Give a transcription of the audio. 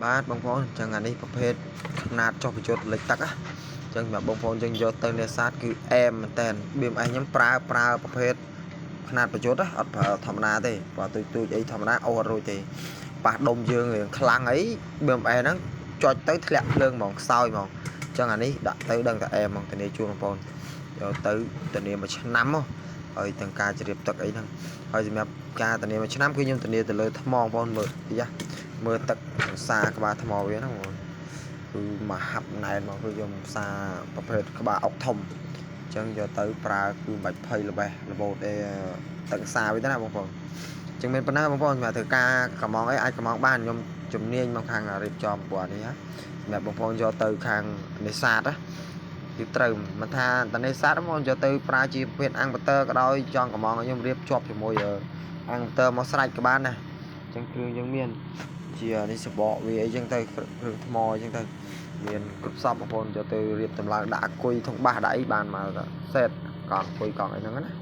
បាទបងប្អូនចឹងអានេះប្រភេទຂະຫນាតចុះបញ្ចុតលិចទឹកណាចឹងសម្រាប់បងប្អូនយើងយកទៅនេសាទគឺអែមមែនតើ BMS ខ្ញុំប្រើប្រភេទຂະຫນាតបញ្ចុតណាអត់ប្រើធម្មតាទេបើទូចអីធម្មតាអូអត់រួចទេប៉ះដុំយើងរៀងខ្លាំងអី BMS ហ្នឹងចុចទៅធ្លាក់ភ្លើងហ្មងខ្សោយហ្មងចឹងអានេះដាក់ទៅដឹងតែអែមហ្មងធានាជូនបងប្អូនយកទៅធានាមួយឆ្នាំហ៎ហើយទាំងការជ្រាបទឹកអីហ្នឹងហើយសម្រាប់ការធានាមួយឆ្នាំគឺខ្ញុំធានាទៅលើថ្មបងប្អូនមើលទីណាមើលទឹកសាក្បាលថ្មវាហ្នឹងគឺមហាប់ណែនមកគឺខ្ញុំសាប្រភេទក្បាលអុកធំអញ្ចឹងយកទៅប្រើគឺមិនបាច់ភ័យល្បេះរបូតទេទឹកសាវាទៅណាបងប្អូនអញ្ចឹងមានប៉ុណ្ណាបងប្អូនសម្រាប់ធ្វើការកម្មងអីអាចកម្មងបានខ្ញុំជំនាញមកខាងរៀបចំព្រោះនេះណាសម្រាប់បងប្អូនយកទៅខាងនេសាទណាគឺត្រូវមិនថាតនេសាទបងប្អូនយកទៅប្រើជាប្រភេទអាំងបតើក៏ដោយចង់កម្មងខ្ញុំរៀបជាប់ជាមួយអាំងបតើមកស្រេចក៏បានដែរអញ្ចឹងគ្រឿងយើងមានជានេះសបកវាអីចឹងទៅគ្រឿងថ្មអញ្ចឹងទៅមានគ្រប់សពបងប្អូនយកទៅរៀបតម្លើងដាក់អគុយធុងបាសដាក់អីបានមកសេតកង់អគុយកង់អីហ្នឹងណា